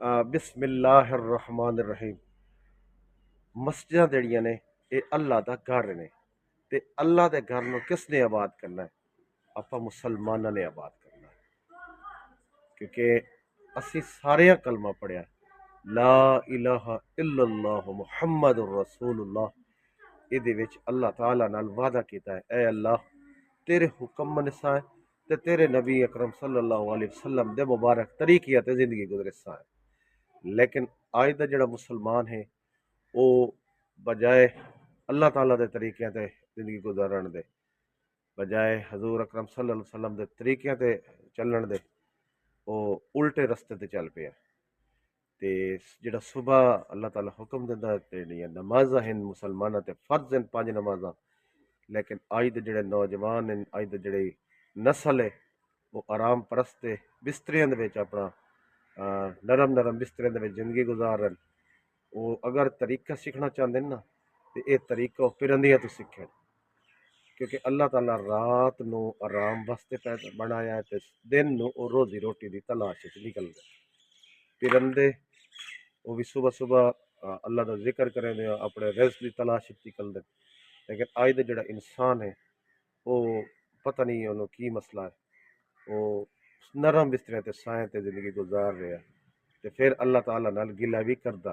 بسم اللہ الرحمن الرحیم۔ مسجداں جڑیاں نے یہ اللہ دا گھر نے، تے اللہ دے گھر نو کس نے آباد کرنا ہے؟ آپا مسلماناں نے آباد کرنا ہے، کیونکہ اسی سارے کلمہ پڑھیا لا الہ الا اللہ محمد الرسول اللہ۔ یہ اللہ تعالیٰ نال وعدہ کیتا ہے، اے اللہ تیرے حکم منسا ہے تے تیرے نبی اکرم صلی اللہ علیہ وسلم دے مبارک طریقے تے زندگی گزرسا ہے۔ لیکن آج دا جڑا مسلمان ہے وہ بجائے اللہ تعالیٰ دے طریقے تے زندگی گزارن دے، بجائے حضور اکرم صلی اللہ علیہ وسلم دے طریقے تے چلن دے، وہ الٹے رستے تے چل پیا۔ تے جڑا صبح اللہ تعالیٰ حکم دیندا ہے تے نمازاں ہیں مسلماناں تے فرض ہیں 5 نمازاں، لیکن آج دے جڑے نوجوان ہیں، آج دے جڑی نسل ہے وہ آرام پرست ہے، بستریاں دے وچ اپنا نرم نرم بستریاں دے وچ زندگی گزارن۔ وہ اگر طریقہ سیکھنا چاہتے ہیں نا تو یہ طریقہ پرندیاں تو سیکھیں، کیونکہ اللہ تعالیٰ رات نو آرام واسطے پیدا بنایا ہے تے دن نو او روزی روٹی دی تلاش وچ نکل گئے۔ پرندے وہ بھی صبح صبح اللہ دا ذکر کریں دے اپنے رزق دی تلاش وچ نکل دے، لیکن آج دا جڑا انسان ہے وہ پتہ نہیں انہوں کی مسئلہ ہے، وہ نرم بسترے تے سائیں تے زندگی گزار رہا ہے، تے پھر اللہ تعالیٰ نال گلہ بھی کردا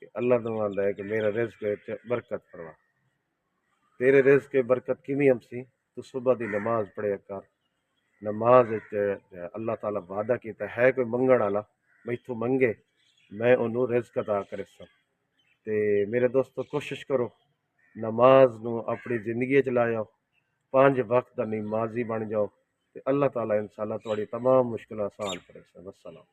کہ اللہ دعاندا ہے کہ میرا رزق وچ برکت فرما۔ تیرے رزق کے برکت کیویں ہم سی؟ تو صبح دی نماز پڑھیا کر، نماز وچ اللہ تعالیٰ وعدہ کیتا ہے کوئی منگن والا میتھوں منگے میں انہوں رزق عطا کرساں۔ تے میرے دوستو کوشش کرو نماز نو اپنی زندگی چ لاؤ، 5 وقت دا نمازی بن جاؤ تے اللہ تعالیٰ انشاءاللہ تہاڈی تمام مشکلات آسان کرے۔ السلام۔